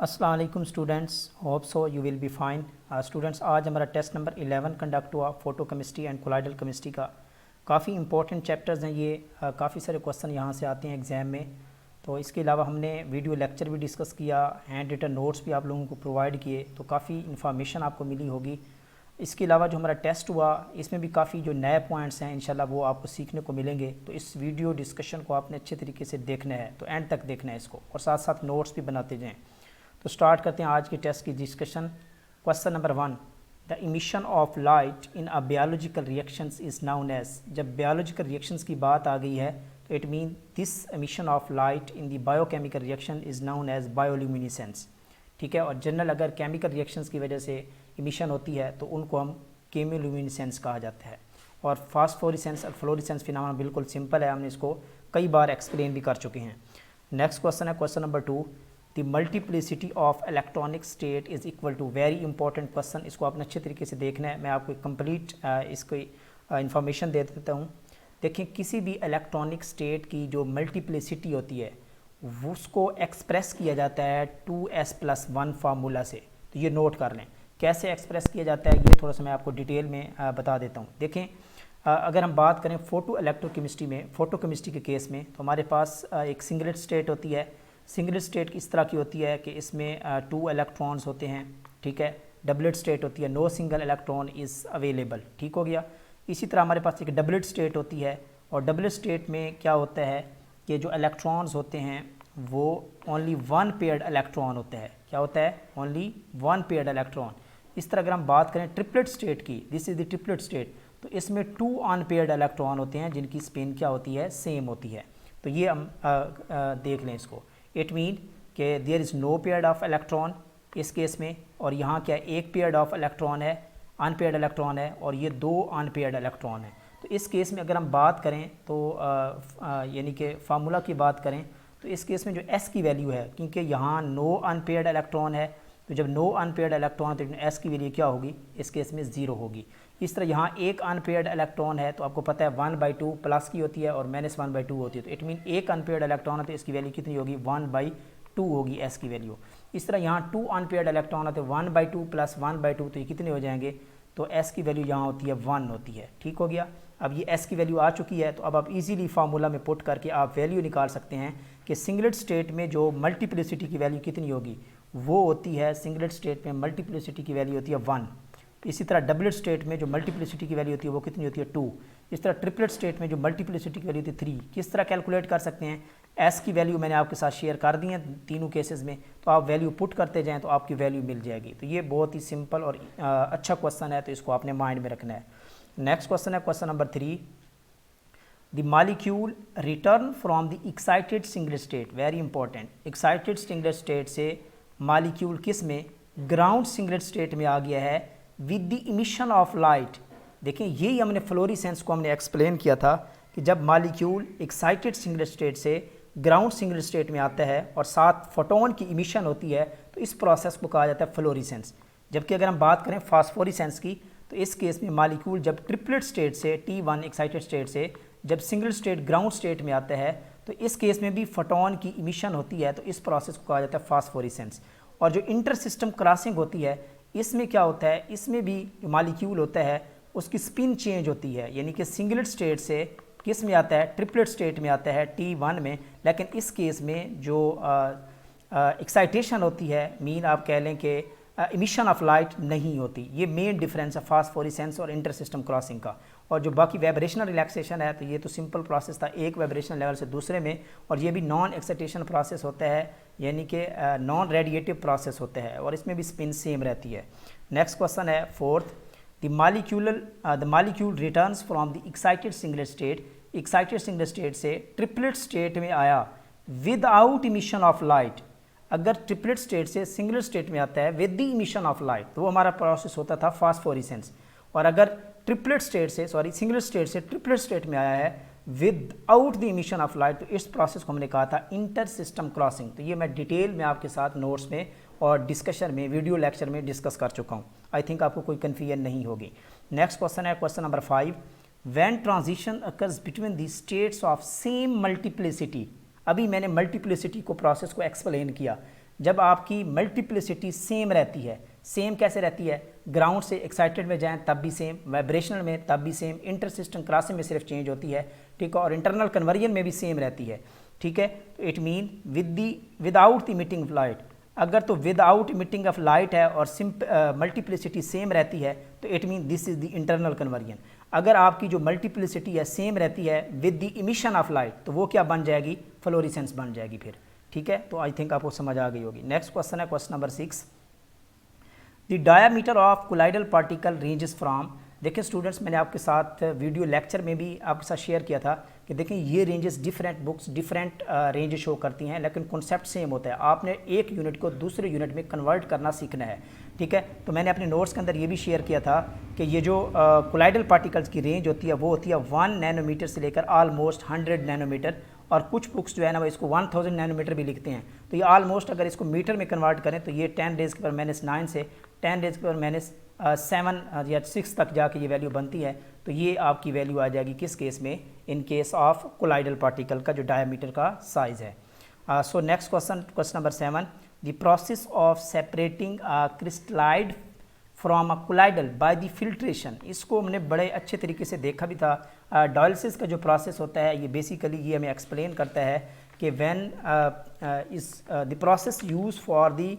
अस्सलाम वालेकुम students, hope so you will be fine. Students, आज हमारा टेस्ट नंबर 11 कंडक्ट हुआ photo chemistry and colloidal chemistry का। काफ़ी इंपॉर्टेंट चैप्टर्स हैं ये। काफ़ी सारे क्वेश्चन यहाँ से आते हैं एग्ज़ाम में। तो इसके अलावा हमने वीडियो लेक्चर भी डिस्कस किया, हैंड रिटन नोट्स भी आप लोगों को प्रोवाइड किए, तो काफ़ी इन्फॉर्मेशन आपको मिली होगी। इसके अलावा जो हमारा टेस्ट हुआ इसमें भी काफ़ी जो नए पॉइंट्स हैं इंशाल्लाह वो आपको सीखने को मिलेंगे। तो इस वीडियो डिस्कशन को आपने अच्छे तरीके से देखना है, तो एंड तक देखना है इसको, और साथ साथ नोट्स भी बनाते जाएँ। तो स्टार्ट करते हैं आज के टेस्ट की discussion. Question number 1, the emission of light in a biological reactions is known as. जब बायोलॉजिकल रिएक्शंस की बात आ गई है तो it mean this emission of light in the biochemical reaction is known as bioluminescence. ठीक है, और जनरल अगर केमिकल रिएक्शंस की वजह से इमिशन होती है तो उनको हम केमियोल्यूमिनेसेंस कहा जाता है। और फास्फोरेसेंस और फ्लोरेसेंस फिनोमेना बिल्कुल सिंपल है, हमने इसको कई बार एक्सप्लेन भी कर चुके हैं। नेक्स्ट क्वेश्चन है question number 2, the multiplicity of electronic state is equal to. Very important question, इसको आपने अच्छे तरीके से देखना है। मैं आपको कंप्लीट इसको इन्फॉर्मेशन दे देता हूँ। देखें, किसी भी इलेक्ट्रॉनिक स्टेट की जो मल्टीप्लिसिटी होती है उसको एक्सप्रेस किया जाता है 2s+1 फार्मूला से। तो ये नोट कर लें कैसे एक्सप्रेस किया जाता है, ये थोड़ा सा मैं आपको डिटेल में बता देता हूँ। देखें, अगर हम बात करें फोटो इलेक्ट्रोकेमिस्ट्री में, फोटो केमिस्ट्री के केस में, तो हमारे पास एक सिंगलेट स्टेट होती है। सिंगलेट स्टेट इस तरह की होती है कि इसमें 2 इलेक्ट्रॉन्स होते हैं। ठीक है, डबलेट स्टेट होती है, no single electron is available. ठीक हो गया। इसी तरह हमारे पास एक डबलेट स्टेट होती है, और डबलेट स्टेट में क्या होता है कि जो इलेक्ट्रॉन्स होते हैं वो ओनली 1 पेयर्ड इलेक्ट्रॉन होता है। क्या होता है? Only 1 paired electron. इस तरह अगर हम बात करें ट्रिपलेट स्टेट की, this is the triplet state, तो इसमें 2 अनपेयर्ड इलेक्ट्रॉन होते हैं जिनकी स्पिन क्या होती है? सेम होती है। तो ये हम देख लें इसको। इट मीन कि there is no paired of electron इस केस में, और यहाँ क्या एक पेयर्ड ऑफ इलेक्ट्रॉन है, अनपेयर्ड इलेक्ट्रॉन है, और ये 2 अनपेयर्ड इलेक्ट्रॉन है। तो इस केस में अगर हम बात करें तो यानी कि फार्मूला की बात करें तो इस केस में जो s की वैल्यू है, क्योंकि यहाँ नो अनपेयर्ड इलेक्ट्रॉन है, तो जब नो अनपेयर्ड इलेक्ट्रॉन है तो s की वैल्यू क्या होगी? इस केस में 0 होगी। इस तरह यहाँ एक अनपेयर्ड इलेक्ट्रॉन है तो आपको पता है 1/2 प्लस की होती है और -1/2 होती है। तो इट मीन एक अनपेयर्ड इलेक्ट्रॉन है तो इसकी वैल्यू कितनी होगी? 1/2 होगी s की वैल्यू। इस तरह यहाँ 2 अनपेयर्ड इलेक्ट्रॉन है तो 1/2 + 1/2, तो ये कितने हो जाएंगे? तो s की वैल्यू यहाँ होती है 1 होती है। ठीक हो गया। अब ये s की वैल्यू आ चुकी है, तो अब आप इजीली फार्मूला में पुट करके आप वैल्यू निकाल सकते हैं कि सिंगलेट स्टेट में जो मल्टीप्लिसिटी की वैल्यू कितनी होगी? वो होती है, सिंगलेट स्टेट में मल्टीप्लिसिटी की वैल्यू होती है 1। इसी तरह डबलेट स्टेट में जो मल्टीप्लिसिटी की वैल्यू होती है वो कितनी होती है? 2। इस तरह ट्रिपलेट स्टेट में जो मल्टीप्लिसिटी की वैल्यू होती है 3। किस तरह कैलकुलेट कर सकते हैं? s की वैल्यू मैंने आपके साथ शेयर कर दी है तीनों केसेस में, तो आप वैल्यू पुट करते जाएं तो आपकी वैल्यू मिल जाएगी। तो ये बहुत ही सिंपल और अच्छा क्वेश्चन है, तो इसको आपने माइंड में रखना है। नेक्स्ट क्वेश्चन है question number 3, the molecule return from the excited singlet state. Very important, excited singlet state से मॉलिक्यूल किस में? ग्राउंड सिंगलेट स्टेट में आ गया है with the emission of light. देखें, यही हमने फ्लोरेसेंस को हमने एक्सप्लेन किया था कि जब मॉलिक्यूल एक्साइटेड सिंगलेट स्टेट से ग्राउंड सिंगलेट स्टेट में आता है और साथ फोटोन की इमिशन होती है तो इस प्रोसेस को कहा जाता है फ्लोरेसेंस। जबकि अगर हम बात करें फास्फोरेसेंस की, तो इस केस में मॉलिक्यूल जब ट्रिपलेट स्टेट से T1 एक्साइटेड स्टेट से जब सिंगल स्टेट ग्राउंड स्टेट में आता है तो इस केस में भी फोटोन की इमिशन होती है, तो इस प्रोसेस को कहा जाता है फास्फोरेसेंस। और जो इंटर सिस्टम क्रॉसिंग होती है इसमें क्या होता है? इसमें भी जो मॉलिक्यूल होता है उसकी स्पिन चेंज होती है, यानी कि सिंगलेट स्टेट से किस में आता है? ट्रिपलेट स्टेट में आता है T1 में। लेकिन इस केस में जो एक्साइटेशन होती है, मीन आप कह लें कि इमिशन ऑफ लाइट नहीं होती। ये मेन डिफरेंस है फास्फोरेसेंस और इंटर सिस्टम क्रॉसिंग का। और जो बाकी वाइब्रेशनल रिलैक्सेशन है तो ये तो सिंपल प्रोसेस था एक वाइब्रेशनल लेवल से दूसरे में, और ये भी नॉन एक्साइटेशन प्रोसेस होता है, यानी कि नॉन रेडिएटिव प्रोसेस होता है, और इसमें भी स्पिन सेम रहती है। नेक्स्ट क्वेश्चन है 4th, the molecule returns from the excited singlet state. Excited singlet state से ट्रिपलेट स्टेट में आया विदाउट इमिशन ऑफ लाइट। अगर ट्रिपलेट स्टेट से सिंगलेट स्टेट में आता है with the emission of light तो वो हमारा प्रोसेस होता था फास्फोरेसेंस। और अगर सिंगलेट स्टेट से ट्रिपलेट स्टेट में आया है without the emission of light तो इस प्रोसेस को हमने कहा था इंटर सिस्टम क्रॉसिंग। तो ये मैं डिटेल में आपके साथ नोट्स में और डिस्कशन में, वीडियो लेक्चर में डिस्कस कर चुका हूँ। आई थिंक आपको कोई कन्फ्यूजन नहीं होगी। नेक्स्ट क्वेश्चन है question number 5, when transition occurs between the states of same multiplicity. अभी मैंने मल्टीप्लिसिटी को प्रोसेस को एक्सप्लेन किया। जब आपकी मल्टीप्लिसिटी सेम रहती है। सेम कैसे रहती है? ग्राउंड से एक्साइटेड में जाएं तब भी सेम, वाइब्रेशनल में तब भी सेम, इंटर सिस्टम क्रॉसिंग में सिर्फ चेंज होती है, ठीक है, और इंटरनल कन्वर्जन में भी सेम रहती है, ठीक है। तो it mean without the emitting light, अगर तो विदाउट इमिटिंग ऑफ लाइट है और मल्टीप्लिसिटी सेम रहती है तो it mean this is the internal conversion. अगर आपकी जो मल्टीप्लिसिटी है सेम रहती है with the emission of light तो वो क्या बन जाएगी? फ्लोरिसेंस बन जाएगी फिर, ठीक है। तो आई थिंक आपको समझ आ गई होगी। नेक्स्ट क्वेश्चन है question number 6, the diameter of colloidal particle ranges from. देखिए स्टूडेंट्स, मैंने आपके साथ वीडियो लेक्चर में भी आपके साथ शेयर किया था कि देखें ये ranges different books different range show करती हैं, लेकिन कॉन्सेप्ट सेम होता है। आपने एक यूनिट को दूसरे यूनिट में कन्वर्ट करना सीखना है, ठीक है। तो मैंने अपने नोट्स के अंदर ये भी शेयर किया था कि ये जो कोलाइडल पार्टिकल्स की रेंज होती है वो होती है 1 नैनोमीटर से लेकर ऑलमोस्ट 100 नैनोमीटर, और कुछ बुक्स जो है ना वो इसको 1000 नैनोमीटर भी लिखते हैं। तो ये ऑलमोस्ट अगर इसको मीटर में कन्वर्ट करें तो ये 10⁻⁻⁹ से 10⁻⁻7 या 6 तक जाके ये वैल्यू बनती है। तो ये आपकी वैल्यू आ जाएगी किस केस में? In case of colloidal particle का जो डायमीटर का साइज़ है। So next question number 7, the process of separating crystalloid from a colloidal by the filtration. इसको हमने बड़े अच्छे तरीके से देखा भी था। डायलिसिस का जो प्रोसेस होता है ये बेसिकली ये हमें एक्सप्लेन करता है कि when is the process use for the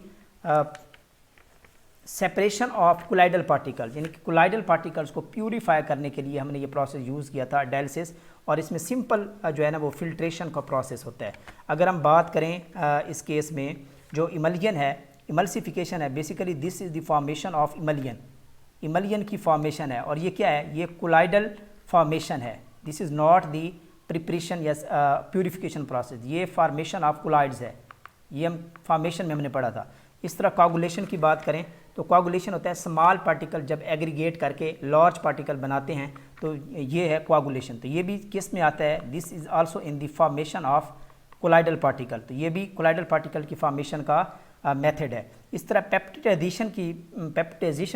separation of colloidal particles, यानी कि कोलाइडल पार्टिकल्स को प्यूरीफाई करने के लिए हमने ये प्रोसेस यूज़ किया था डायलिसिस, और इसमें सिंपल जो है ना वो फिल्ट्रेशन का प्रोसेस होता है। अगर हम बात करें इस केस में जो इमल्जन है, इमल्सिफिकेशन है, basically this is the formation of emulsion की फॉर्मेशन है, और ये क्या है? ये कोलाइडल फॉर्मेशन है। This is not the preparation या प्यूरिफिकेशन प्रोसेस, ये फॉर्मेशन ऑफ कोलाइड्स है, ये हम फॉर्मेशन में हमने पढ़ा था। इस तरह कोगुलेशन की बात करें तो कोगुलेशन होता है स्मॉल पार्टिकल जब एग्रीगेट करके लार्ज पार्टिकल बनाते हैं, तो ये है कोगुलेशन। तो ये भी किस में आता है? This is also in the formation of colloidal particle. तो ये भी कोलाइडल पार्टिकल की फॉर्मेशन का मेथड है। इस तरह पेप्टाइजेशन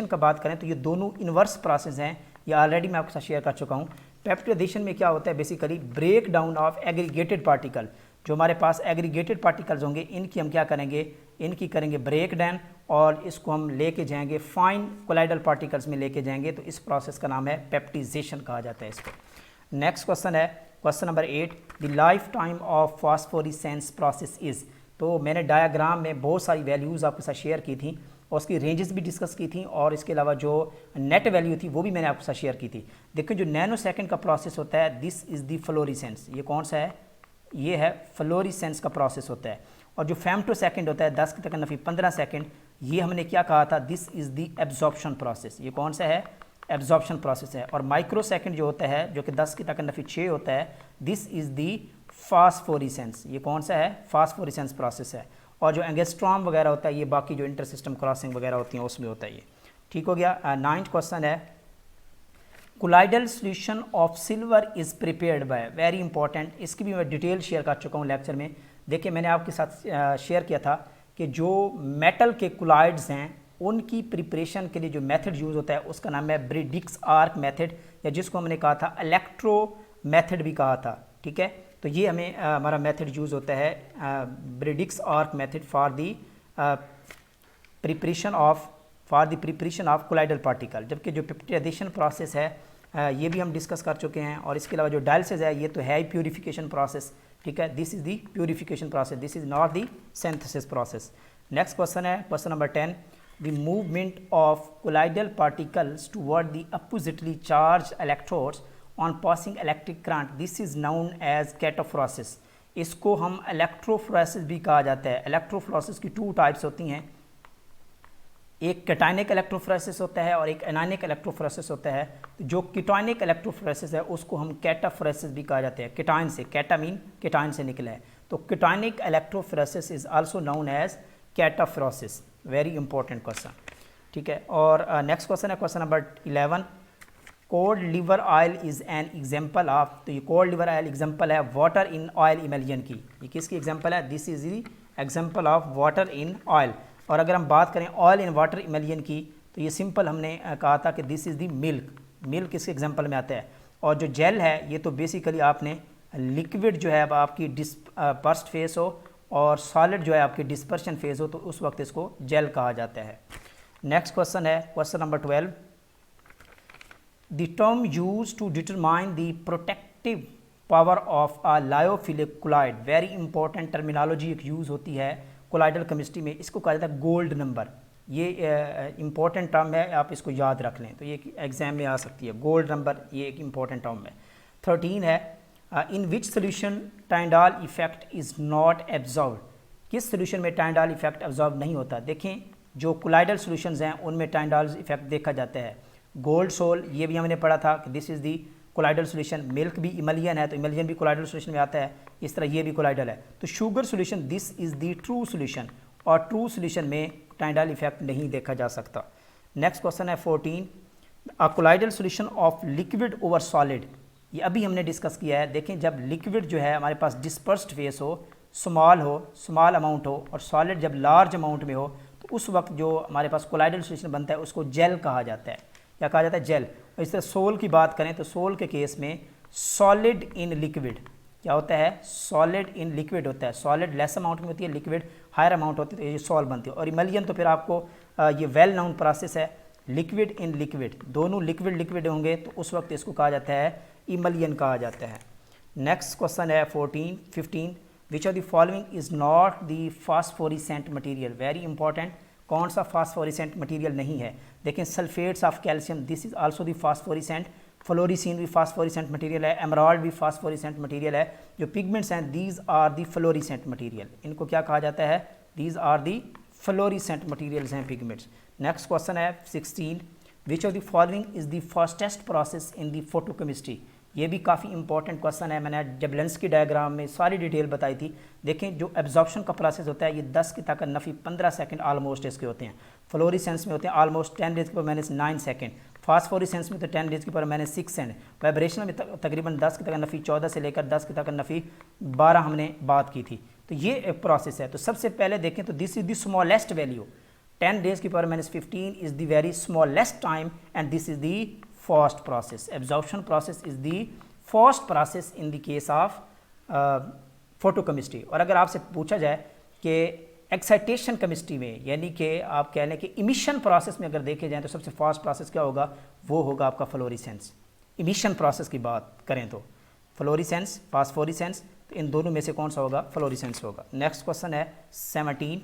का बात करें तो ये दोनों इन्वर्स प्रोसेस हैं, ये ऑलरेडी मैं आपके साथ शेयर कर चुका हूँ। पेप्टाइजेशन में क्या होता है? Basically break down of aggregated particle. जो हमारे पास एग्रीगेटेड पार्टिकल्स होंगे इनकी हम क्या करेंगे? इनकी करेंगे ब्रेक डाउन, और इसको हम लेके जाएंगे फाइन कोलाइडल पार्टिकल्स में लेके जाएंगे। तो इस प्रोसेस का नाम है पेप्टाइजेशन कहा जाता है इसको। नेक्स्ट क्वेश्चन है question number 8, the life time of phosphorescence process is. तो मैंने डायग्राम में बहुत सारी वैल्यूज़ आपके साथ शेयर की थी और उसकी रेंजेस भी डिस्कस की थी, और इसके अलावा जो नेट वैल्यू थी वो भी मैंने आपके साथ शेयर की थी। देखिए जो नैनो सेकेंड का प्रोसेस होता है दिस इज़ द फ्लोरिसेंस। ये कौन सा है? ये है फ्लोरिसेंस का प्रोसेस होता है। और जो फेम्टो सेकेंड होता है 10⁻⁻15 सेकेंड, ये हमने क्या कहा था? This is the absorption process. ये कौन सा है? एब्जॉर्प्शन प्रोसेस है। और माइक्रो सेकेंड जो होता है जो कि 10⁻⁶ होता है, दिस इज़ द फास्फोरेसेंस। ये कौन सा है? फास्फोरेसेंस प्रोसेस है। और जो एंगस्ट्रॉम वगैरह होता है ये बाकी जो इंटर सिस्टम क्रॉसिंग वगैरह होती हैं उसमें होता है ये। ठीक हो गया। 9th क्वेश्चन है colloidal solution of silver is prepared by, very important. इसकी भी मैं डिटेल शेयर कर चुका हूँ लेक्चर में। देखिए मैंने आपके साथ शेयर किया था कि जो मेटल के कोलाइड्स हैं उनकी प्रिपरेशन के लिए जो मेथड यूज़ होता है उसका नाम है ब्रिडिक्स आर्क मेथड, या जिसको हमने कहा था इलेक्ट्रो मेथड भी कहा था, ठीक है। तो ये हमें हमारा मेथड यूज़ होता है Bredig's arc method for the preparation of colloidal particle. जबकि जो पेप्टाइजेशन प्रोसेस है ये भी हम डिस्कस कर चुके हैं, और इसके अलावा जो डायलिसिस है ये तो है ही प्यूरिफिकेशन प्रोसेस, ठीक है। This is the purification process, this is not the synthesis process. Next question है question number 10, the movement of colloidal particles toward the oppositely charged electrodes on passing electric current, this is known as cataphoresis. इसको हम इलेक्ट्रोफ्रोसिस भी कहा जाता है। इलेक्ट्रोफ्रोसिस की 2 types होती हैं, एक केटाइनिक इलेक्ट्रोफ्रेसिस होता है और एक एनायनिक इलेक्ट्रोफ्रेसिस होता है। तो जो केटाइनिक इलेक्ट्रोफ्रेसिस है उसको हम कैटाफ्रेसिस भी कहा जाता है। केटाइन से, केटामीन केटाइन से निकला है, तो cationic electrophoresis is also known as cataphoresis. Very important question, ठीक है। और नेक्स्ट क्वेश्चन है question number 11, cold liver oil is an example of. तो ये कोल्ड लिवर ऑयल एग्जाम्पल है वाटर इन ऑयल इमल्जन की। ये किसकी एग्जाम्पल है? This is the example of water in oil. और अगर हम बात करें ऑयल इन वाटर इमल्जन की तो ये सिंपल हमने कहा था कि दिस इज़ दी मिल्क इसके एग्जांपल में आता है। और जो जेल है ये तो बेसिकली आपने लिक्विड जो है अब आपकी बर्स्ट फेस हो और सॉलिड जो है आपकी डिस्पर्शन फेज़ हो तो उस वक्त इसको जेल कहा जाता है। नेक्स्ट क्वेश्चन है question number 12, the term use to determine the protective power of a lyophilic colloid, very important terminology एक यूज़ होती है कोलाइडल केमिस्ट्री में, इसको कहा जाता है गोल्ड नंबर। ये इंपॉर्टेंट टर्म है, आप इसको याद रख लें तो ये एग्जाम में आ सकती है। गोल्ड नंबर ये एक इंपॉर्टेंट टर्म है। 13 है in which solution Tyndall effect is not absorb, किस सोल्यूशन में टाइंडाल इफेक्ट एब्जॉर्ब नहीं होता। देखें जो कोलाइडल सोल्यूशंस हैं उनमें टाइंडाल इफेक्ट देखा जाता है। गोल्ड सोल ये भी हमने पढ़ा था कि this is the colloidal solution. Milk भी इमलियन है तो इमलियन भी कोलाइडल सोल्यूशन में आता है, इस तरह ये भी कोलाइडल है। तो sugar solution this is the true solution, और ट्रू सोल्यूशन में टाइंडाल इफेक्ट नहीं देखा जा सकता। नेक्स्ट क्वेश्चन है 14, a colloidal solution of liquid over solid, ये अभी हमने डिस्कस किया है। देखें जब लिक्विड जो है हमारे पास डिस्पर्स्ड फेस हो, स्मॉल अमाउंट हो, और सॉलिड जब लार्ज अमाउंट में हो तो उस वक्त जो हमारे पास कोलाइडल सोल्यूशन बनता है उसको जेल कहा जाता है। क्या कहा जाता है? जेल। और इस तरह सोल की बात करें तो सोल के केस में सॉलिड इन लिक्विड क्या होता है? सॉलिड इन लिक्विड होता है। सॉलिड लेस अमाउंट में होती है, लिक्विड हायर अमाउंट होती है, तो ये सॉल बनती है। और इमलियन तो फिर आपको ये वेल नोन प्रोसेस है, लिक्विड इन लिक्विड, दोनों लिक्विड लिक्विड होंगे तो उस वक्त इसको कहा जाता है इमलियन कहा जाता है। नेक्स्ट क्वेश्चन है 15, which of the following is not the phosphorescent material, very important. कौन सा फास्फोरिसेंट मटीरियल नहीं है? देखें sulphates of calcium this is also the phosphorescent, fluorescein भी फास्फोरिसेंट मटीरियल है, एमराल्ड भी फास्फोरिसेंट मटीरियल है। जो पिगमेंट्स हैं these are the fluorescent material, इनको क्या कहा जाता है? These are the fluorescent materials हैं पिगमेंट्स। नेक्स्ट क्वेश्चन है 16, which of the following is the fastest process in the photochemistry, ये भी काफ़ी इंपॉर्टेंट क्वेश्चन है। मैंने जब लेंस की डायग्राम में सारी डिटेल बताई थी। देखें जो एब्जॉर्प्शन का प्रोसेस होता है ये 10 की ताकत नफी 15 सेकंड ऑलमोस्ट इसके होते हैं। फ्लोरिसेंस में होते हैं ऑलमोस्ट 10 रेज़ की पावर माइनस 9 सेकंड, फास्फोरिसेंस में तो 10 रेज़ की पावर माइनस 6 सेकंड, वाइब्रेशन में तकरीबन 10 की ताकत नफी 14 से लेकर 10 की ताकत नफी 12 हमने बात की थी। तो ये एक प्रोसेस है। तो सबसे पहले देखें तो this is the smallest value, 10 raise की power minus 15 is the very smallest time and this is the first process. Absorption process is the first process in the case of photochemistry. और अगर आपसे पूछा जाए कि एक्साइटेशन केमिस्ट्री में, यानी कि आप कह लें कि इमिशन प्रोसेस में अगर देखे जाएँ तो सबसे फास्ट प्रोसेस क्या होगा? वो होगा आपका फ्लोरिसेंस। इमिशन प्रोसेस की बात करें तो फ्लोरिसेंस, फास्फोरिसेंस, तो इन दोनों में से कौन सा होगा? फ्लोरिसेंस होगा। नेक्स्ट क्वेश्चन है 17,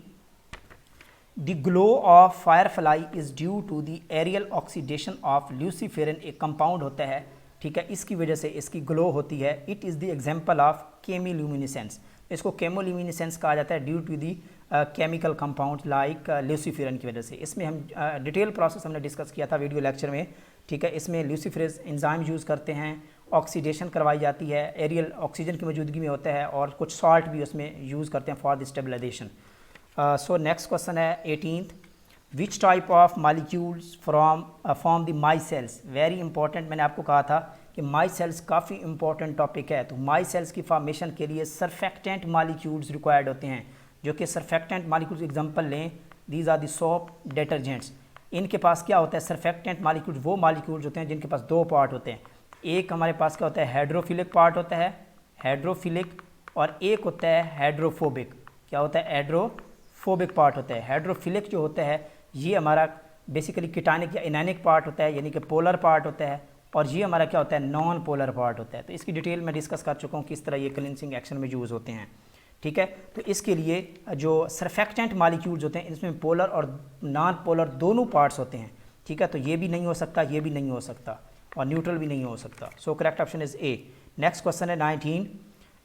the glow of firefly is due to the aerial oxidation of luciferin, एक कंपाउंड होता है, ठीक है, इसकी वजह से इसकी ग्लो होती है। It is the example of chemiluminescence, इसको केमोल्यूमिनेसेंस कहा जाता है due to the chemical compound like luciferin की वजह से। इसमें हम डिटेल प्रोसेस हमने डिस्कस किया था वीडियो लेक्चर में, ठीक है। इसमें ल्यूसीफेरेज एंजाइम यूज़ करते हैं, ऑक्सीडेशन करवाई जाती है, एरियल ऑक्सीजन की मौजूदगी में होता है, और कुछ सॉल्ट भी उसमें यूज़ करते हैं for the stabilization. So next question है 18, which type of molecules form the micelles, very important. मैंने आपको कहा था कि माई सेल्स काफ़ी इंपॉर्टेंट टॉपिक है। तो माई सेल्स की फॉर्मेशन के लिए सरफेक्टेंट मालिक्यूल्स रिक्वायर्ड होते हैं, जो कि सरफेक्टेंट मालिक्यूल्स एग्जांपल लें, these are the soap, detergents. इनके पास क्या होता है? सरफेक्टेंट मालिक्यूल्स वो मालिक्यूल्स होते हैं जिनके पास दो पार्ट होते हैं। एक हमारे पास क्या होता है? हाइड्रोफिलिक पार्ट होता है, हाइड्रोफिलिक, और एक होता है हाइड्रोफोबिक। क्या होता है? हाइड्रोफोबिक पार्ट होता है। हाइड्रोफिलिक जो होता है ये हमारा बेसिकली कीटानिक या इनैनिक पार्ट होता है, यानी कि पोलर पार्ट होता है, और ये हमारा क्या होता है? नॉन पोलर पार्ट होता है। तो इसकी डिटेल मैं डिस्कस कर चुका हूँ किस तरह ये क्लिनसिंग एक्शन में यूज़ होते हैं, ठीक है। तो इसके लिए जो सरफेक्टेंट मालिक्यूल्स होते हैं इसमें पोलर और नॉन पोलर दोनों पार्ट्स होते हैं, ठीक है। तो ये भी नहीं हो सकता, ये भी नहीं हो सकता, और न्यूट्रल भी नहीं हो सकता। So correct option is A. Next question है 19,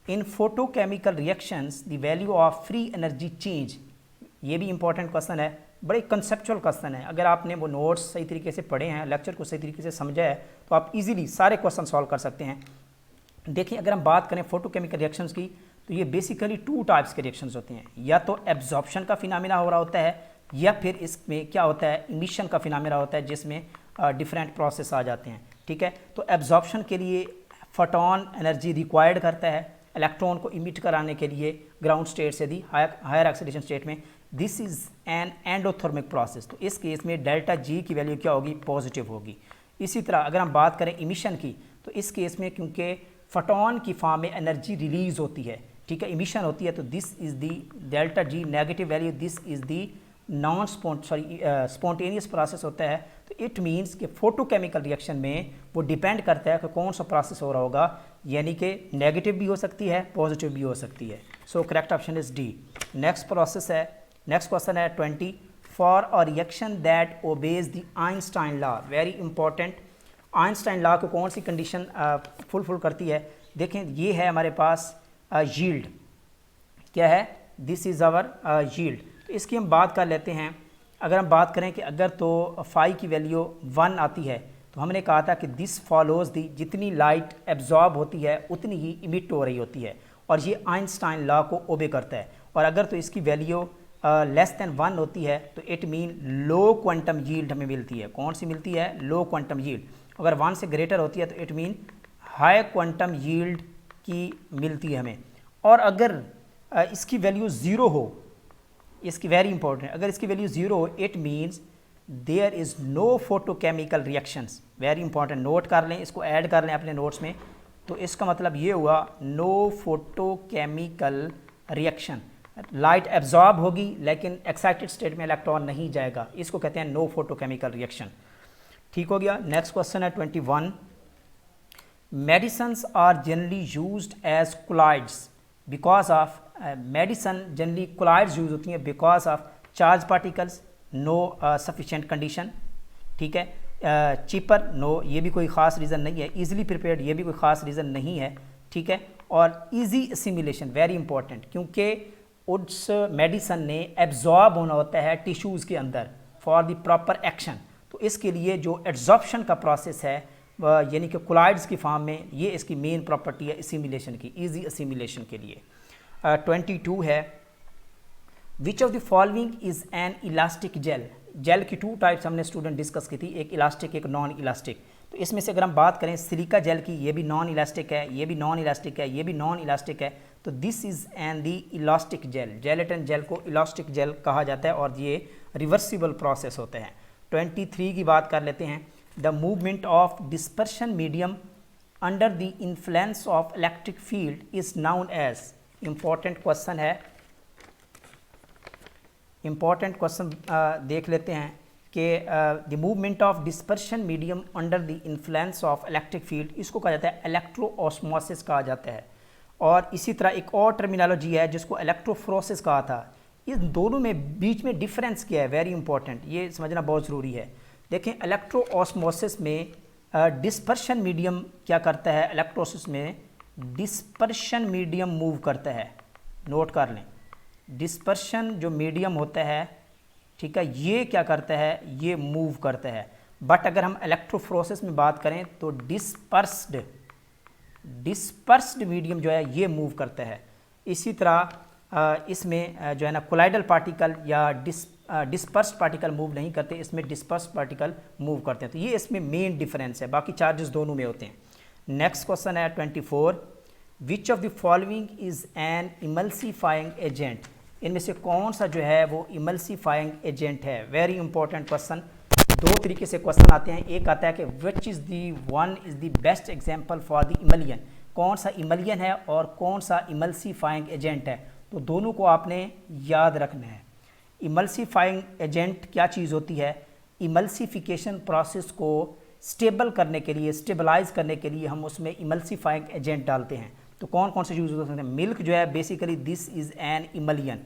in photochemical reactions the value of free energy change, ये भी इंपॉर्टेंट क्वेश्चन है, बड़े कंसेप्चुअल क्वेश्चन है। अगर आपने वो नोट्स सही तरीके से पढ़े हैं, लेक्चर को सही तरीके से समझा है, तो आप इजीली सारे क्वेश्चन सॉल्व कर सकते हैं। देखिए अगर हम बात करें फोटोकेमिकल रिएक्शंस की, तो ये बेसिकली 2 टाइप्स के रिएक्शंस होते हैं, या तो एब्जॉर्प्शन का फिनोमेना हो रहा होता है, या फिर इसमें क्या होता है? इमिशन का फिनोमेना होता है, जिसमें डिफरेंट प्रोसेस आ जाते हैं, ठीक है। तो एब्जॉर्प्शन के लिए फोटोन एनर्जी रिक्वायर्ड करता है इलेक्ट्रॉन को इमिट कराने के लिए ग्राउंड स्टेट से दी हायर ऑक्सीडेशन स्टेट में। This is an endothermic process, तो इस केस में डेल्टा जी की वैल्यू क्या होगी? पॉजिटिव होगी। इसी तरह अगर हम बात करें इमिशन की, तो इस केस में क्योंकि फोटोन की फॉर्म में एनर्जी रिलीज़ होती है, ठीक है, इमिशन होती है, तो this is the delta G negative value, this is the non spontaneous process होता है। तो इट मीन्स कि फोटोकेमिकल रिएक्शन में वो डिपेंड करता है कि कौन सा प्रोसेस हो रहा होगा, यानी कि नेगेटिव भी हो सकती है, पॉजिटिव भी हो सकती है। So correct option is D. Next process है, नेक्स्ट क्वेश्चन है 20, for a reaction that obeys the Einstein law, very important. Einstein law को कौन सी कंडीशन फुलफिल करती है? देखें, ये है हमारे पास यील्ड, क्या है, दिस इज़ आवर यील्ड। तो इसकी हम बात कर लेते हैं। अगर हम बात करें कि अगर तो फाई की वैल्यू 1 आती है, तो हमने कहा था कि दिस फॉलोज़ दी, जितनी लाइट एब्जॉर्ब होती है उतनी ही इमिट हो रही होती है, और ये आइंस्टाइन लॉ को ओबे करता है। और अगर तो इसकी वैल्यू लेस दैन 1 होती है, तो it mean low quantum yield हमें मिलती है। कौन सी मिलती है? लो क्वांटम यील्ड। अगर 1 से ग्रेटर होती है, तो it mean high quantum yield की मिलती है हमें। और अगर इसकी वैल्यू 0 हो, इसकी वेरी इंपॉर्टेंट, अगर इसकी वैल्यू 0 हो, it means there is no photochemical reactions. Very important, note कर लें, इसको ऐड कर लें अपने नोट्स में। तो इसका मतलब ये हुआ no photochemical reaction. Light absorb होगी लेकिन एक्साइटेड स्टेट में इलेक्ट्रॉन नहीं जाएगा, इसको कहते हैं नो फोटोकेमिकल रिएक्शन। ठीक हो गया। नेक्स्ट क्वेश्चन है 21, medicines are generally used as colloids because of, medicine generally colloids use होती हैं because of charge particles, no sufficient condition. ठीक है, चीपर, नो, ये भी कोई ख़ास रीज़न नहीं है। ईजिली प्रिपेयर्ड, ये भी कोई ख़ास रीज़न नहीं है। ठीक है, और ईजी असिमिलेशन, वेरी इंपॉर्टेंट, क्योंकि उस मेडिसन ने एब्जॉर्ब होना होता है टिश्यूज़ के अंदर फॉर द प्रॉपर एक्शन। तो इसके लिए जो एब्जॉर्प्शन का प्रोसेस है, यानी कि कोलाइड्स की फॉर्म में, ये इसकी मेन प्रॉपर्टी है असिमिलेशन की, ईजी असिमिलेशन के लिए। 22 है, which of the following is an elastic gel. Gel की 2 टाइप्स हमने स्टूडेंट डिस्कस की थी, एक इलास्टिक, एक नॉन इलास्टिक। तो इसमें से अगर हम बात करें सिलिका जेल की, ये भी नॉन इलास्टिक है, ये भी नॉन इलास्टिक है, ये भी नॉन इलास्टिक है। तो this is an the elastic gel. Gelatin gel को इलास्टिक जेल कहा जाता है और ये रिवर्सिबल प्रोसेस होते हैं। 23 की बात कर लेते हैं, the movement of dispersion medium under the influence of electric field is known as. Important question है, इंपॉर्टेंट क्वेश्चन देख लेते हैं कि the movement of dispersion medium under the influence of electric field, इसको कहा जाता है इलेक्ट्रोऑस्मोसिस कहा जाता है। और इसी तरह एक और टर्मिनोलॉजी है जिसको इलेक्ट्रोफ्रोसिस कहा था। इन दोनों में बीच में डिफरेंस क्या है, वेरी इंपॉर्टेंट, ये समझना बहुत ज़रूरी है। देखें, इलेक्ट्रोऑस्मोसिस में डिस्पर्शन मीडियम क्या करता है, इलेक्ट्रोसिस में डिस्पर्शन मीडियम मूव करता है। नोट कर लें, डिस्पर्शन जो मीडियम होता है, ठीक है, ये क्या करता है, ये मूव करता है। बट अगर हम इलेक्ट्रोफ्रोसिस में बात करें तो डिस्पर्स्ड मीडियम जो है ये मूव करता है। इसी तरह इसमें जो है ना कोलाइडल पार्टिकल या डिस्पर्स्ड पार्टिकल मूव नहीं करते, इसमें डिस्पर्स्ड पार्टिकल मूव करते हैं। तो ये इसमें मेन डिफरेंस है, बाकी चार्जेस दोनों में होते हैं। नेक्स्ट क्वेश्चन है 24, विच of the following is N emulsifying agent. इनमें से कौन सा जो है वो इमल्सीफाइंग एजेंट है। Very important question. 2 तरीके से क्वेश्चन आते हैं, एक आता है कि which is the one is the best example for the emulsion, कौन सा इमलियन है और कौन सा इमल्सीफाइंग एजेंट है। तो दोनों को आपने याद रखना है। इमल्सीफाइंग एजेंट क्या चीज़ होती है, इमल्सीफिकेशन प्रोसेस को स्टेबल करने के लिए, स्टेबलाइज करने के लिए हम उसमें इमल्सीफाइंग एजेंट डालते हैं। तो कौन कौन से यूज़ हो सकते हैं। मिल्क जो है बेसिकली दिस इज़ एन इमलियन,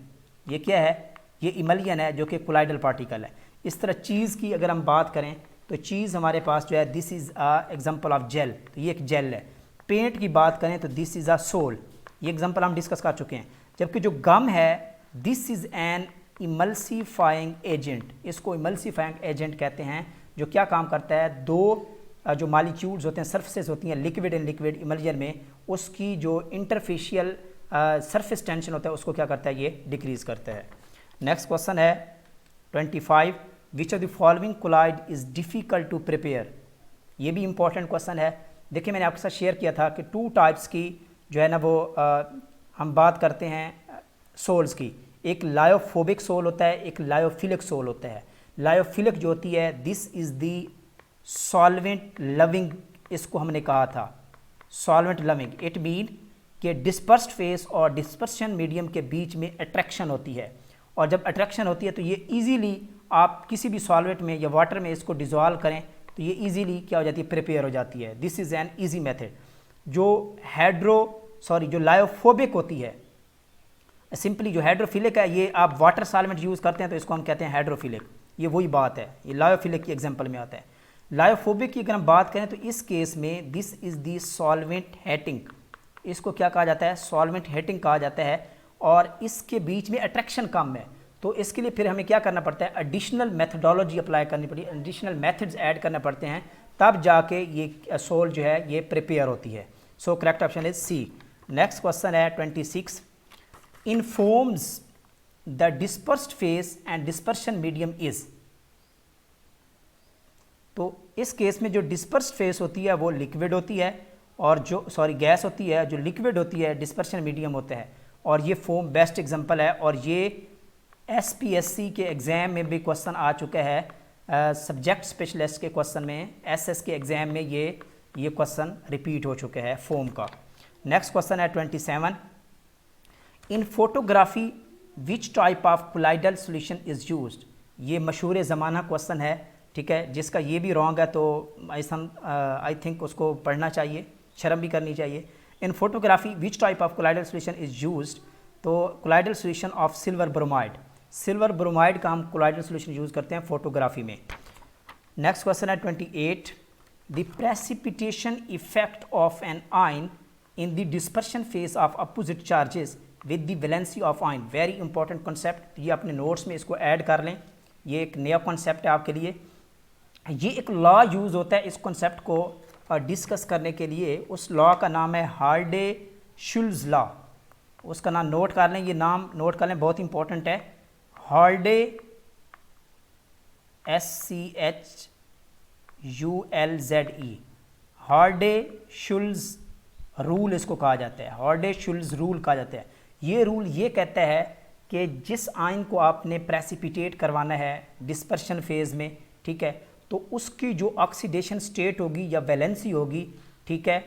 ये क्या है, ये इमलियन है जो कि कोलाइडल पार्टिकल है। इस तरह चीज़ की अगर हम बात करें तो चीज़ हमारे पास जो है this is a example of gel, तो ये एक जेल है। पेंट की बात करें तो दिस इज़ अ सोल, ये एग्जांपल हम डिस्कस कर चुके हैं। जबकि जो गम है this is N emulsifying agent, इसको इमल्सीफाइंग एजेंट कहते हैं, जो क्या काम करता है, 2 जो मालिक्यूल्स होते हैं, सरफेसेस होती हैं लिक्विड एंड लिक्विड इमल्जन में, उसकी जो इंटरफेशियल सरफेस टेंशन होता है उसको क्या करता है, ये डिक्रीज़ करता है। नेक्स्ट क्वेश्चन है 25, which of the following colloid is difficult to prepare. ये भी इंपॉर्टेंट क्वेश्चन है। देखिए, मैंने आपके साथ शेयर किया था कि 2 टाइप्स की जो है ना वो हम बात करते हैं सोल्स की। एक लायोफोबिक सोल होता है, एक लायोफिलिक सोल होता है। लायोफिलिक जो होती है this is the solvent loving, इसको हमने कहा था सॉल्वेंट लविंग। इट मीन कि डिस्पर्स्ड फेस और डिस्पर्शन मीडियम के बीच में अट्रैक्शन होती है, और जब अट्रैक्शन होती है तो ये इजीली आप किसी भी सॉल्वेंट में या वाटर में इसको डिज़ोल्व करें तो ये इजीली क्या हो जाती है, प्रिपेयर हो जाती है। This is an easy method. जो लायोफोबिक होती है, सिंपली जो हाइड्रोफिलिक है, ये आप वाटर सॉल्वेंट यूज़ करते हैं तो इसको हम कहते हैं हाइड्रोफिलिक। ये वही बात है, ये लायोफिलिक की एग्जांपल में आता है। लायोफोबिक की अगर हम बात करें तो इस केस में this is the solvent hating, इसको क्या कहा जाता है, सॉल्वेंट हेटिंग कहा जाता है, और इसके बीच में अट्रैक्शन कम है। तो इसके लिए फिर हमें क्या करना पड़ता है, एडिशनल मेथडोलॉजी अप्लाई करनी पड़ती है, एडिशनल मेथड्स ऐड करने पड़ते हैं, तब जाके ये सोल जो है ये प्रिपेयर होती है। So correct option is C. Next question है 26, in foams the dispersed phase and dispersion medium is. तो इस केस में जो डिस्पर्स्ड फेस होती है वो लिक्विड होती है, और जो गैस होती है, जो लिक्विड होती है डिस्पर्शन मीडियम होता है, और ये फोम बेस्ट एग्जांपल है। और ये SPSC के एग्ज़ाम में भी क्वेश्चन आ चुका है, सब्जेक्ट स्पेशलिस्ट के क्वेश्चन में, SS के एग्ज़ाम में ये क्वेश्चन रिपीट हो चुके हैं फोम का। नेक्स्ट क्वेश्चन है 27, इन photography which type of colloidal solution is used. ये मशहूर ज़माना क्वेश्चन है, ठीक है, जिसका ये भी रॉन्ग है, तो आई थिंक उसको पढ़ना चाहिए, शर्म भी करनी चाहिए। In photography which type of colloidal solution is used, तो colloidal solution of silver bromide, silver bromide का हम कोलाइडल सोल्यूशन यूज़ करते हैं फोटोग्राफी में। नेक्स्ट क्वेश्चन है 28, the precipitation effect of an ion in the dispersion phase of opposite charges with the valency of ion. Very important concept, ये अपने notes में इसको ऐड कर लें, ये एक नया कॉन्सेप्ट है आपके लिए। ये एक लॉ यूज़ होता है इस कॉन्सेप्ट को डिस्कस करने के लिए, उस लॉ का नाम है हार्डे-शुल्ज़ लॉ। उसका नाम नोट कर लें, ये नाम नोट कर लें, बहुत इंपॉर्टेंट है। हार्डे SCHULZE, हार्डे-शुल्ज़ रूल इसको कहा जाता है, हार्डे-शुल्ज़ रूल कहा जाता है। ये रूल ये कहता है कि जिस आयन को आपने प्रेसिपिटेट करवाना है डिस्पर्शन फेज में, ठीक है, तो उसकी जो ऑक्सीडेशन स्टेट होगी या वैलेंसी होगी, ठीक है,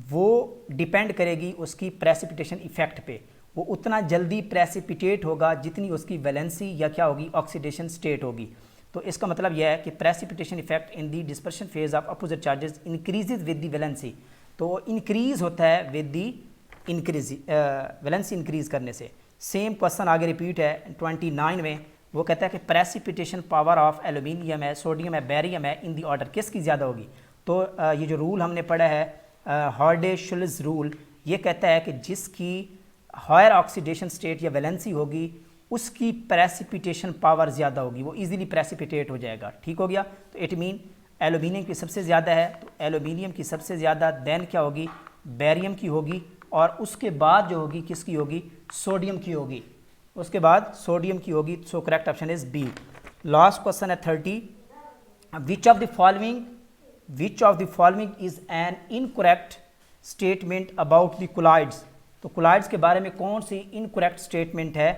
वो डिपेंड करेगी उसकी प्रेसिपिटेशन इफेक्ट पे। वो उतना जल्दी प्रेसिपिटेट होगा जितनी उसकी वैलेंसी या क्या होगी, ऑक्सीडेशन स्टेट होगी। तो इसका मतलब यह है कि precipitation effect in the dispersion phase of opposite charges increases with the valency. तो इंक्रीज होता है विद दी वैलेंसी इंक्रीज करने से। सेम क्वेश्चन आगे रिपीट है 29 में, वो कहता है कि प्रेसिपिटेशन पावर ऑफ एल्यूमिनियम है, सोडियम है, बेरियम है, इन दी ऑर्डर किसकी ज़्यादा होगी। तो ये जो रूल हमने पढ़ा है हार्डे-शुल्ज़ रूल, ये कहता है कि जिसकी हायर ऑक्सीडेशन स्टेट या वैलेंसी होगी उसकी प्रेसिपिटेशन पावर ज़्यादा होगी, वो इजीली प्रेसिपिटेट हो जाएगा। ठीक हो गया। तो इट मीन एल्यूमिनियम की सबसे ज़्यादा है, तो एल्यूमिनियम की सबसे ज़्यादा देन क्या होगी, बेरियम की होगी, और उसके बाद जो होगी किसकी होगी, सोडियम की होगी, उसके बाद सोडियम की होगी। So correct option is B. Last question है 30, which of the following is an incorrect statement about the colloids. तो कोलाइड्स के बारे में कौन सी इनकरेक्ट स्टेटमेंट है।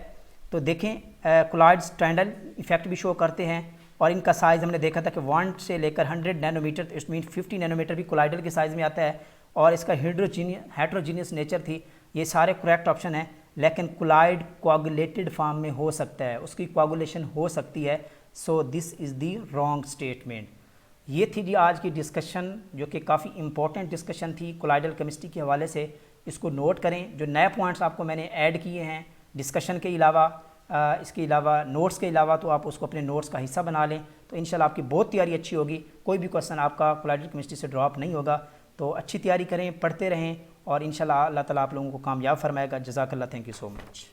तो देखें, कोलाइड्स ट्रायंगल इफेक्ट भी शो करते हैं, और इनका साइज़ हमने देखा था कि 1 से लेकर 100 नैनोमीटर, इट मीन 50 नैनोमीटर भी कोलाइडल के साइज़ में आता है, और इसका हेट्रोजीनियस नेचर थी। ये सारे करेक्ट ऑप्शन हैं, लेकिन कोलाइड कोआगुलेटेड फॉर्म में हो सकता है, उसकी कोआगुलेशन हो सकती है। So this is the wrong statement. ये थी जी आज की डिस्कशन, जो कि काफ़ी इंपॉर्टेंट डिस्कशन थी कोलाइडल केमिस्ट्री के हवाले से। इसको नोट करें, जो नए पॉइंट्स आपको मैंने ऐड किए हैं डिस्कशन के अलावा, इसके अलावा नोट्स के अलावा, तो आप उसको अपने नोट्स का हिस्सा बना लें, तो इंशाल्लाह आपकी बहुत तैयारी अच्छी होगी। कोई भी क्वेश्चन आपका कोलाइडल केमिस्ट्री से ड्रॉप नहीं होगा। तो अच्छी तैयारी करें, पढ़ते रहें, और इंशाल्लाह अल्लाह ताला आप लोगों को कामयाब फरमाएगा। जज़ाकल्लाह, थैंक यू सो मच।